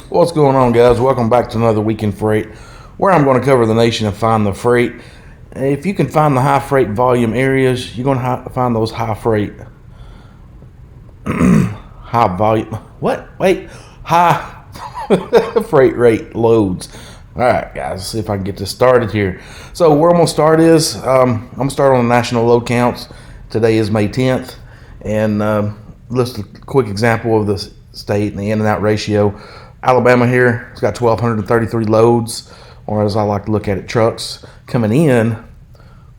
What's going on, guys? Welcome back to another Week in Freight, where I'm going to cover the nation and find the freight. If you can find the high freight volume areas, you're going to find those high freight high volume high freight rate loads. All right, guys, let's see if I can get this started here. So where I'm going to start is I'm going to start on the national load counts. Today is May 10th, and list a quick example of the state and the in and out ratio. Alabama here, it's got 1,233 loads, or as I like to look at it, trucks coming in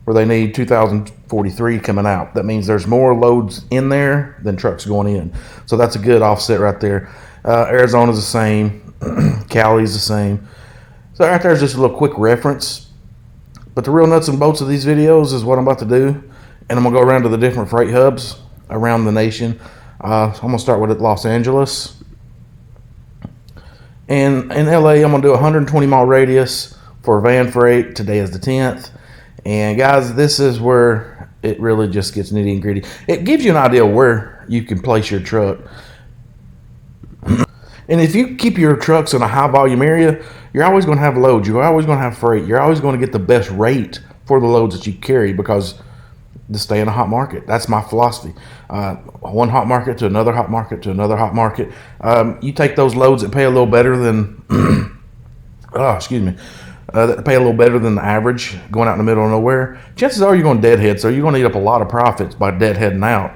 where they need 2,043 coming out. That means there's more loads in there than trucks going in. So that's a good offset right there. Arizona's the same. Cali's the same. So right there's just a little quick reference. But the real nuts and bolts of these videos is what I'm about to do. And I'm going to go around to the different freight hubs around the nation. So I'm going to start with Los Angeles. And in LA, I'm going to do a 120 mile radius for van freight. Today is the 10th. And guys, this is where it really just gets nitty and gritty. It gives you an idea where you can place your truck. And if you keep your trucks in a high volume area, you're always going to have loads. You're always going to have freight. You're always going to get the best rate for the loads that you carry because to stay in a hot market. That's my philosophy. One hot market to another hot market to another hot market. You take those loads that pay a little better than, that pay a little better than the average going out in the middle of nowhere. Chances are you're going to deadhead, so you're going to eat up a lot of profits by deadheading out.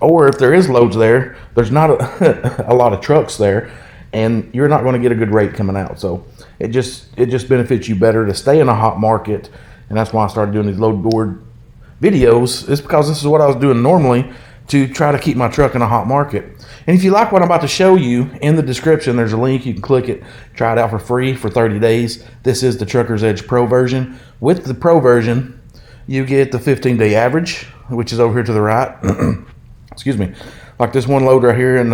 Or if there is loads there, there's not a lot of trucks there, and you're not going to get a good rate coming out. So it just benefits you better to stay in a hot market, and that's why I started doing these load board videos. It's because this is what I was doing normally to try to keep my truck in a hot market. And if you like what I'm about to show you, in the description there's a link. You can click it, try it out for free for 30 days. This is the Truckersedge Pro version. With the Pro version, you get the 15-day average, which is over here to the right. Excuse me. Like this one load right here in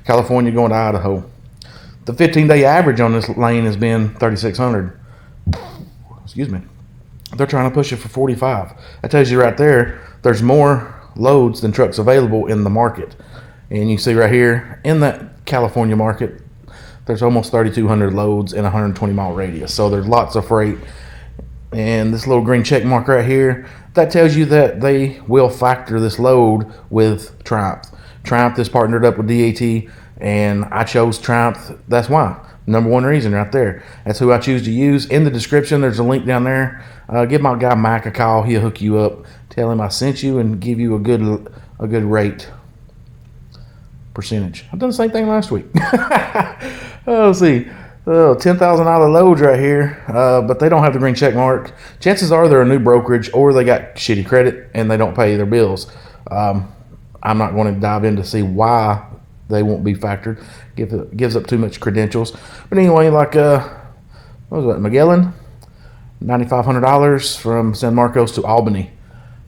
California going to Idaho. The 15-day average on this lane has been 3,600. Excuse me. They're trying to push it for 45. That tells you right there, there's more loads than trucks available in the market. And you see right here, in that California market, there's almost 3,200 loads in a 120 mile radius. So there's lots of freight. And this little green check mark right here, that tells you that they will factor this load with Triumph. Triumph is partnered up with DAT, and I chose Triumph. That's why. Number one reason right there. That's who I choose to use. In the description, there's a link down there. Give my guy Mike a call. He'll hook you up. Tell him I sent you and give you a good rate percentage. I've done the same thing last week. Let's see. $10,000 loads right here, but they don't have the green check mark. Chances are they're a new brokerage or they got shitty credit and they don't pay their bills. I'm not going to dive in to see why they won't be factored. Gives up too much credentials. But anyway, like what was that, Magellan? $9,500 from San Marcos to Albany.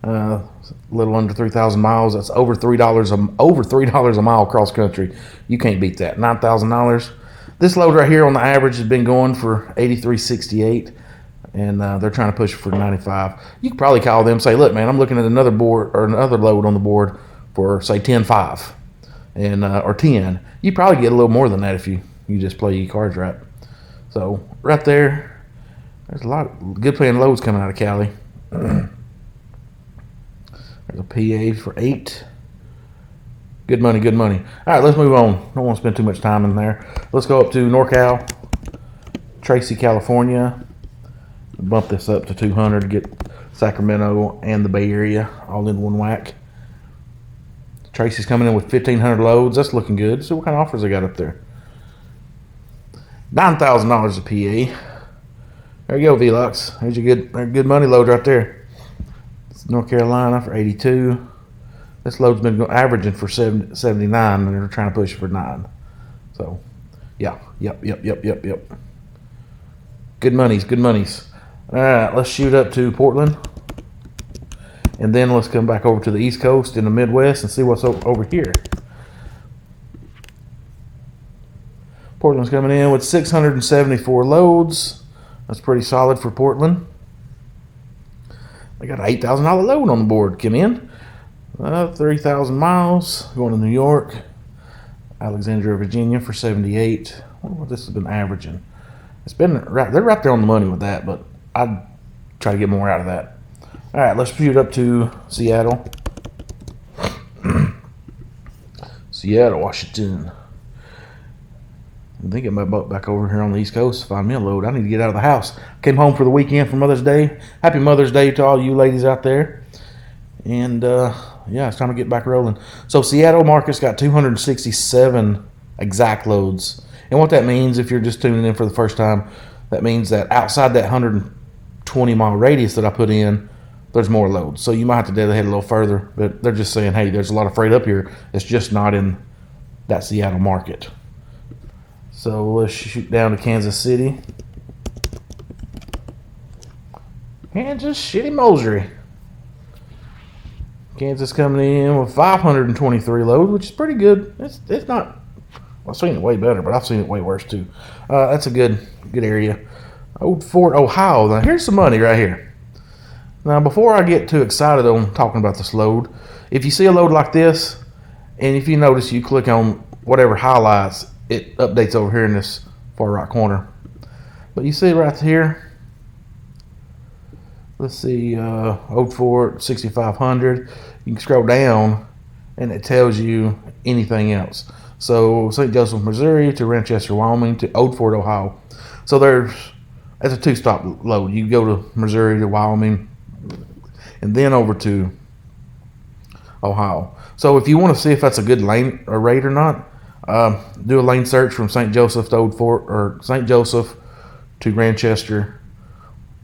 A little under 3,000 miles. That's over $3 a mile cross country. You can't beat that. $9,000. This load right here on the average has been going for $83.68, and they're trying to push for $95. You could probably call them and say, look, man, I'm looking at another board or another load on the board for say 10.5 and or 10. You probably get a little more than that if you just play your cards right. So right there, there's a lot of good paying loads coming out of Cali. There's a PA for 8. Good money, good money. All right, let's move on. Don't want to spend too much time in there. Let's go up to NorCal, Tracy, California. Bump this up to 200 to get Sacramento and the Bay Area all in one whack. Tracy's coming in with 1,500 loads. That's looking good. So what kind of offers they got up there? $9,000 a PA. There you go, Velux. There's your good money load right there. It's North Carolina for 82. This load's been averaging for 79, and they're trying to push it for 9. So, yeah, yep. Good monies. All right, let's shoot up to Portland, and then let's come back over to the East Coast in the Midwest and see what's over here. Portland's coming in with 674 loads. That's pretty solid for Portland. They got an $8,000 load on the board. Come in. 3,000 miles going to New York. Alexandria, Virginia for 78. wonder what this has been averaging. It's been right. They're right there on the money with that, but I'd try to get more out of that. All right, let's shoot up to Seattle. Seattle, Washington. I'm thinking about back over here on the East Coast to find me a load. I need to get out of the house. Came home for the weekend for Mother's Day. Happy Mother's Day to all you ladies out there. And yeah, it's time to get back rolling. So Seattle market's got 267 exact loads. And what that means, if you're just tuning in for the first time, that means that outside that 120-mile radius that I put in, there's more loads. So you might have to deadhead a little further. But they're just saying, hey, there's a lot of freight up here. It's just not in that Seattle market. So let's shoot down to Kansas City. Kansas City, Missouri. Kansas coming in with 523 loads, which is pretty good. It's not. I've seen it way better, but I've seen it way worse too. That's a good area. Old Fort, Ohio. Now here's some money right here. Now before I get too excited on talking about this load, if you see a load like this, and if you notice, you click on whatever highlights, it updates over here in this far right corner. But you see right here, let's see, Old Fort 6500. You can scroll down and it tells you anything else. So St. Joseph, Missouri to Rochester, Wyoming to Old Fort, Ohio. So that's a two-stop load. You go to Missouri to Wyoming and then over to Ohio. So if you want to see if that's a good lane or rate or not, do a lane search from St. Joseph to Old Fort, or St. Joseph to Rochester,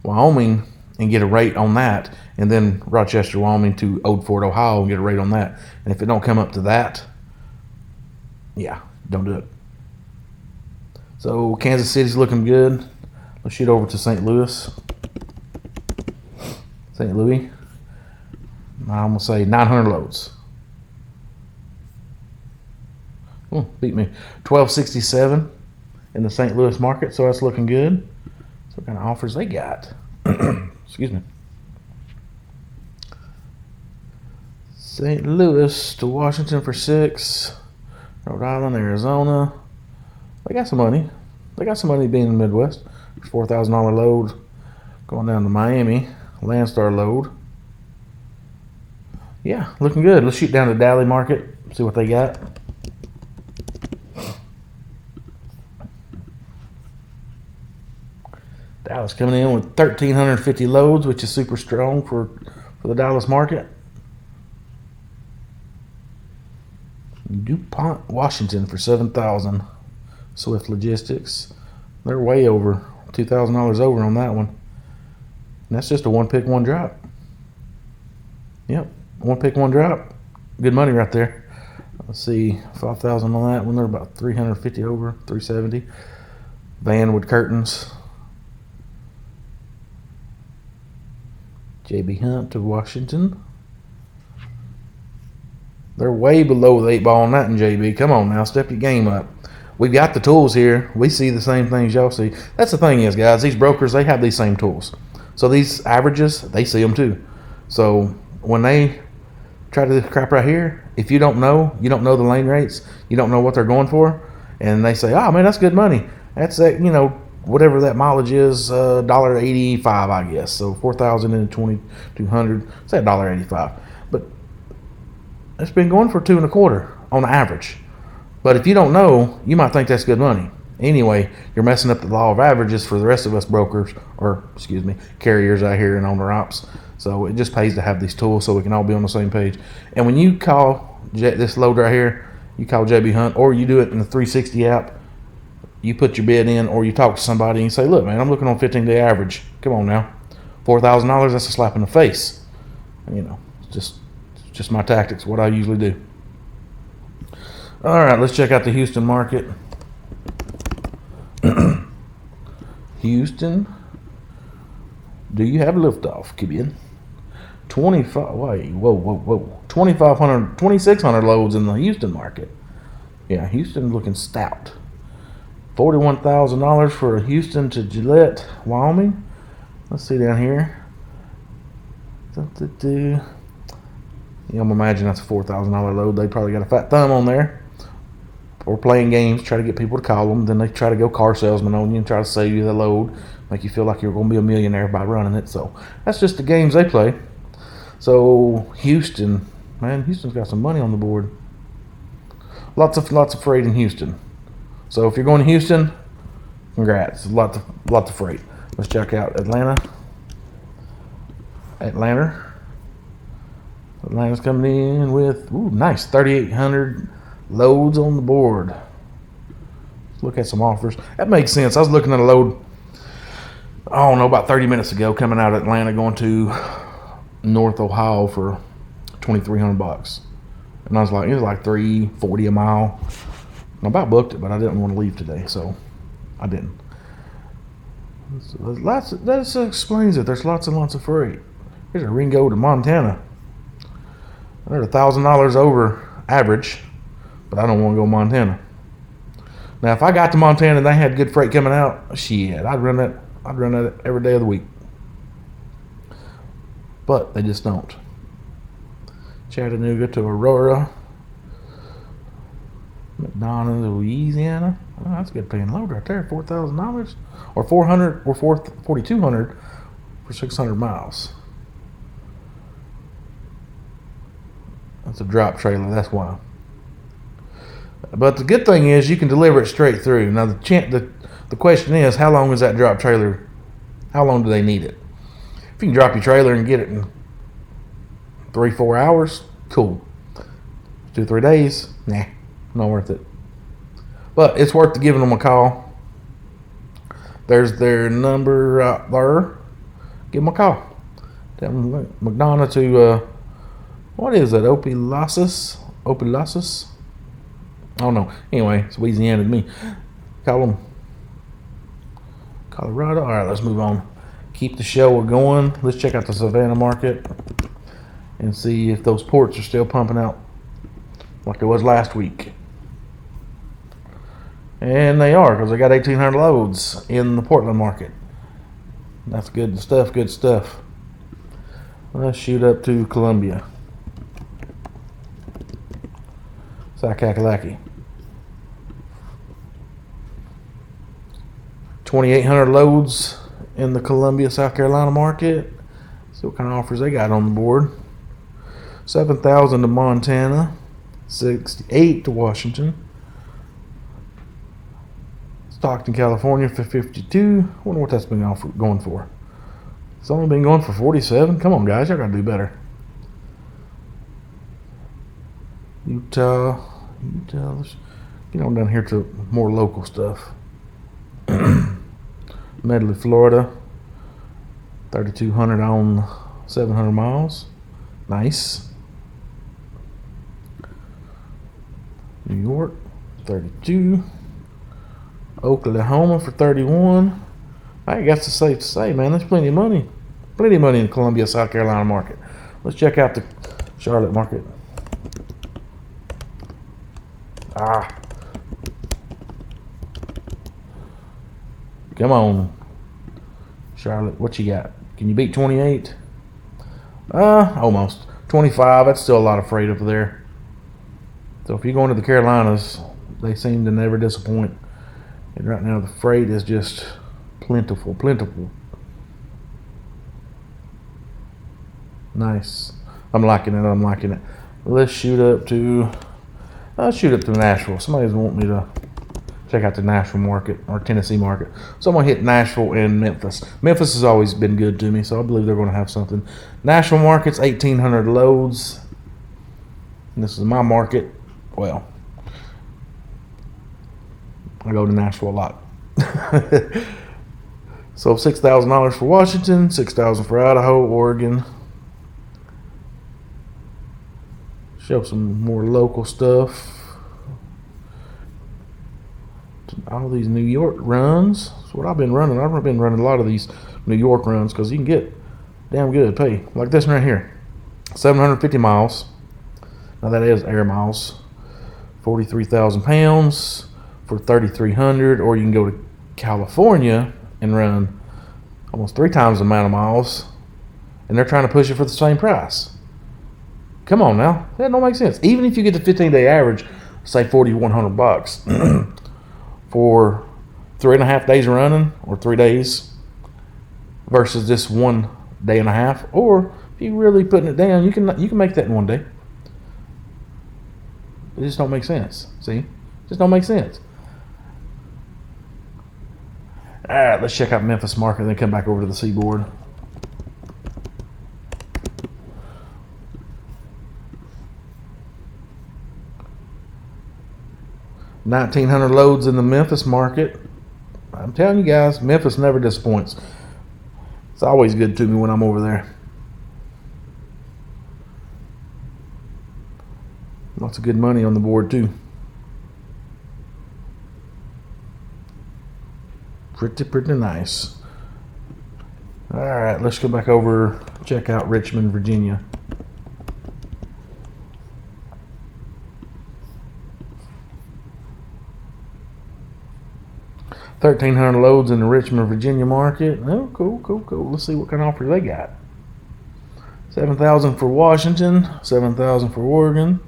Wyoming, and get a rate on that, and then Rochester, Wyoming to Old Fort, Ohio, and get a rate on that. And if it don't come up to that, yeah, don't do it. So Kansas City's looking good. Let's shoot over to St. Louis. St. Louis. I'm gonna say 900 loads. Oh, beat me. 1267 in the St. Louis market, so that's looking good. So what kind of offers they got? Excuse me. St. Louis to Washington for 6. Rhode Island, Arizona. They got some money. They got some money being in the Midwest. $4,000 load. Going down to Miami. Landstar load. Yeah, looking good. Let's shoot down to Daly Market. See what they got. Dallas coming in with 1,350 loads, which is super strong for the Dallas market. DuPont, Washington for 7,000. Swift Logistics. They're way over $2,000 over on that one. And that's just a one pick, one drop. Yep, one pick, one drop. Good money right there. Let's see, 5,000 on that one. They're about 350 over, 370. Vanwood Curtains. JB Hunt to Washington. They're way below the 8 ball on that in JB. Come on now, step your game up. We've got the tools here. We see the same things y'all see. That's the thing is, guys, these brokers, they have these same tools. So these averages, they see them too. So when they try to do this crap right here, if you don't know the lane rates, you don't know what they're going for, and they say, oh man, that's good money. That's that, whatever that mileage is, $1.85, I guess. So 4,000 and 2,200, say $1.85. But it's been going for 2.25 on average. But if you don't know, you might think that's good money. Anyway, you're messing up the law of averages for the rest of us brokers, or carriers out here and owner ops. So it just pays to have these tools so we can all be on the same page. And when you call this load right here, you call JB Hunt, or you do it in the 360 app, you put your bid in, or you talk to somebody and you say, look, man, I'm looking on 15-day average. Come on now. $4,000, that's a slap in the face. It's just my tactics, what I usually do. All right, let's check out the Houston market. Houston, do you have liftoff, Kibian? 2,600 loads in the Houston market. Yeah, Houston looking stout. $41,000 for Houston to Gillette, Wyoming. Let's see down here. I'm gonna imagine that's a $4,000 load. They probably got a fat thumb on there. or playing games, try to get people to call them. Then they try to go car salesman on you and try to sell you the load, make you feel like you're going to be a millionaire by running it. So that's just the games they play. So Houston, man, Houston's got some money on the board. Lots of freight in Houston. So if you're going to Houston, congrats. Lots of freight. Let's check out Atlanta. Atlanta's coming in with nice 3,800 loads on the board. Let's look at some offers. That makes sense. I was looking at a load, I don't know, about 30 minutes ago, coming out of Atlanta going to North Ohio for $2,300. And I was like, it was like $340 a mile. I about booked it, but I didn't want to leave today, so I didn't. So that explains it. There's lots and lots of freight. Here's a Ringgold to Montana. They're $1,000 over average, but I don't want to go Montana. Now, if I got to Montana and they had good freight coming out, shit, I'd run that every day of the week. But they just don't. Chattanooga to Aurora. McDonough, Louisiana. Oh, that's a good paying load right there. $4,000 or $400 or $4,200 for 600 miles. That's a drop trailer. That's why. But the good thing is you can deliver it straight through. Now the question is, how long is that drop trailer? How long do they need it? If you can drop your trailer and get it in 3-4 hours, cool. 2-3 days, nah, not worth it. But it's worth giving them a call. There's their number out there. Give them a call. Tell them McDonough to what is that? Opelousas? I don't know. Anyway, it's Louisiana to me. Call them Colorado. All right, let's move on. Keep the show going. Let's check out the Savannah market and see if those ports are still pumping out like it was last week. And they are, because they got 1,800 loads in the Portland market. That's good stuff, good stuff. Let's shoot up to Columbia. Kakalaki. 2,800 loads in the Columbia, South Carolina market. See what kind of offers they got on the board. 7,000 to Montana, 68 to Washington. Stockton, California for 52. I wonder what that's been going for. It's only been going for 47. Come on, guys, y'all gotta do better. Utah. Let's get on down here to more local stuff. Medley, Florida. 3,200 on 700 miles. Nice. New York, 32. Oklahoma for 31. I guess it's safe to say, man, there's plenty of money. Plenty of money in the Columbia, South Carolina market. Let's check out the Charlotte market. Come on, Charlotte, what you got? Can you beat 28? Almost. 25, that's still a lot of freight up there. So if you're going to the Carolinas, they seem to never disappoint. And right now the freight is just plentiful. Nice. I'm liking it. Let's shoot up to Nashville. Somebody's wanting me to check out the Nashville market or Tennessee market. So I'm going to hit Nashville and Memphis. Memphis has always been good to me, so I believe they're going to have something. Nashville market's 1,800 loads. And this is my market. Well, I go to Nashville a lot. So $6,000 for Washington, $6,000 for Idaho, Oregon. Show some more local stuff. All these New York runs. That's what I've been running. I've been running a lot of these New York runs because you can get damn good pay. Like this one right here. 750 miles. Now that is air miles. 43,000 pounds for 3,300. Or you can go to California and run almost 3 times the amount of miles. And they're trying to push it for the same price. Come on now. That don't make sense. Even if you get the 15-day average, say $4,100 for 3.5 days running, or 3 days, versus this 1 day and a half. Or if you really putting it down, you can make that in 1 day. It just don't make sense. See, it just don't make sense. All right, let's check out Memphis market and then come back over to the seaboard. $1,900 loads in the Memphis market. I'm telling you guys, Memphis never disappoints. It's always good to me when I'm over there. Lots of good money on the board too. Pretty nice. All right, let's go back over, check out Richmond, Virginia. $1,300 loads in the Richmond, Virginia market. Oh, cool. Let's see what kind of offer they got. $7,000 for Washington, $7,000 for Oregon.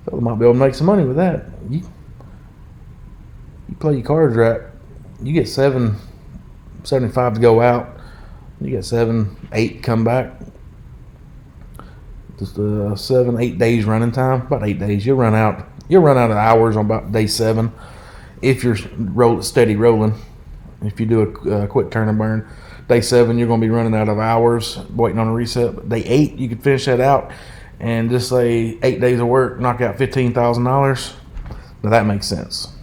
Fella might be able to make some money with that. You play your cards right, you get $775 to go out. You get 7-8 come back. Just 7-8 days running time. About 8 days. You'll run out of hours on about day 7 if you're steady rolling. If you do a quick turn and burn, day 7 you're going to be running out of hours waiting on a reset. But day 8 you could finish that out and just say 8 days of work, knock out $15,000. Now that makes sense.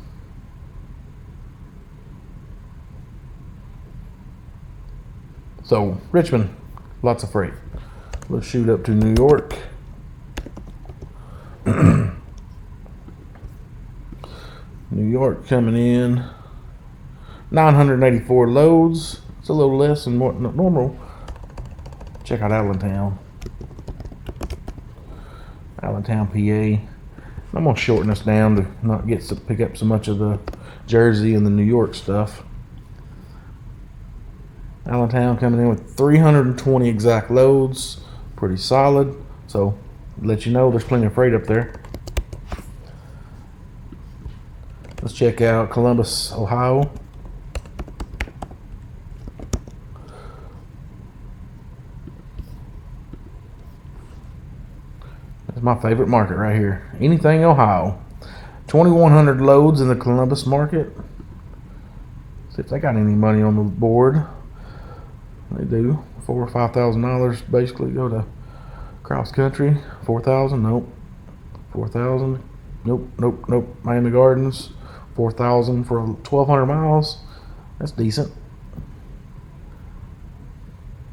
So Richmond, lots of freight. Let's shoot up to New York. New York coming in 984 loads. It's a little less than what normal. Check out Allentown, PA. I'm gonna shorten this down to not pick up so much of the Jersey and the New York stuff. Allentown coming in with 320 exact loads, pretty solid. So let you know there's plenty of freight up there. Let's check out Columbus, Ohio. That's my favorite market right here. Anything Ohio. 2,100 loads in the Columbus market. See if they got any money on the board. They do. $4,000 or $5,000 basically go to cross country. 4,000, nope. 4,000, nope. Miami Gardens, 4,000 for 1,200 miles. That's decent.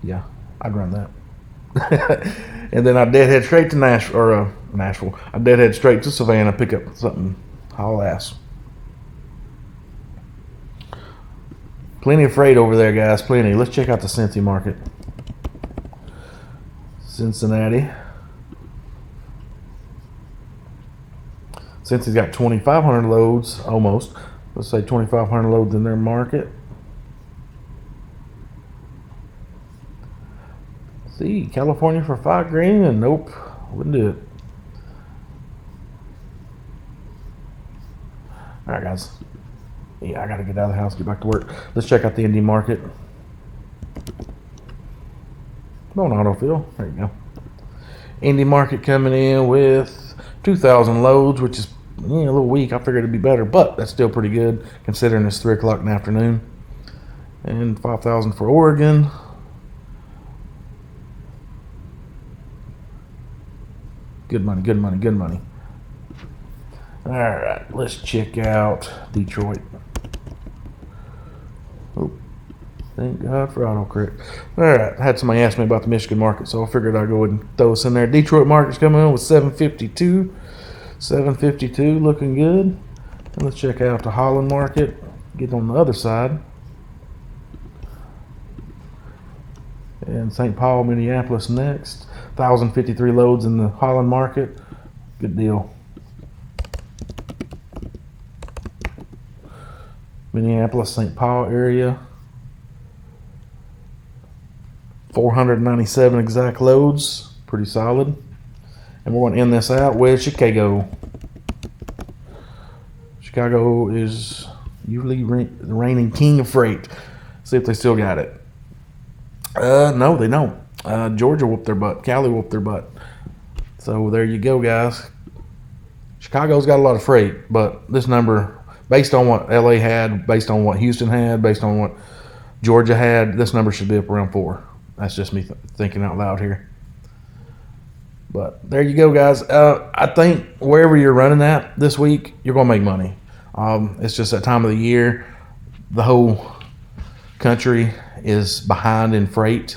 Yeah, I'd run that. And then I deadhead straight to Nashville. I deadhead straight to Savannah, pick up something haul ass. Plenty of freight over there, guys. Plenty. Let's check out the Cincy market. Cincinnati. Cincy's got 2,500 loads, almost. Let's say 2,500 loads in their market. See, California for $5,000. Nope, wouldn't do it. All right, guys. Yeah, I gotta get out of the house, get back to work. Let's check out the Indy market. Come on, autofill. There you go. Indy market coming in with 2,000 loads, which is a little weak. I figured it'd be better, but that's still pretty good considering it's 3 o'clock in the afternoon. And 5,000 for Oregon. Good money. All right, let's check out Detroit. Oh, thank God for autocorrect. All right, I had somebody ask me about the Michigan market, so I figured I'd go ahead and throw this in there. Detroit market's coming in with 752. 752, looking good. And let's check out the Holland market. Get on the other side. And St. Paul, Minneapolis next. 1,053 loads in the Holland market. Good deal. Minneapolis, St. Paul area. 497 exact loads. Pretty solid. And we're going to end this out with Chicago. Chicago is usually the reigning king of freight. See if they still got it. No, they don't. Georgia whooped their butt. Cali whooped their butt. So there you go, guys. Chicago's got a lot of freight, but this number, based on what LA had, based on what Houston had, based on what Georgia had, this number should be up around 4. That's just me thinking out loud here. But there you go, guys. I think wherever you're running at this week, you're going to make money. It's just that time of the year. The whole country is behind in freight.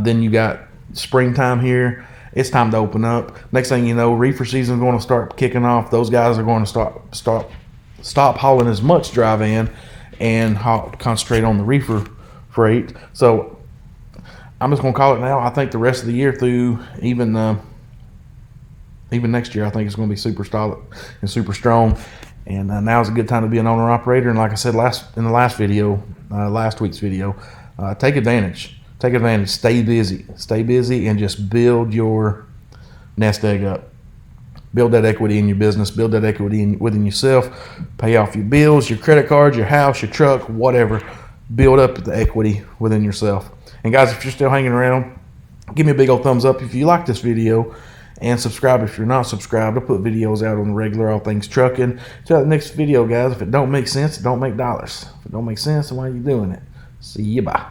Then you got springtime here. It's time to open up. Next thing you know, reefer season is going to start kicking off. Those guys are going to stop hauling as much dry van and concentrate on the reefer freight. So I'm just going to call it now. I think the rest of the year through even next year, I think it's going to be super solid and super strong. And now is a good time to be an owner operator. And like I said in the last week's video, take advantage. Take advantage. Stay busy, and just build your nest egg up. Build that equity in your business. Build that equity within yourself. Pay off your bills, your credit cards, your house, your truck, whatever. Build up the equity within yourself. And guys, if you're still hanging around, give me a big old thumbs up if you like this video, and subscribe if you're not subscribed. I put videos out on the regular, all things trucking. Till the next video, guys. If it don't make sense, it don't make dollars. If it don't make sense, then why are you doing it? See you, bye.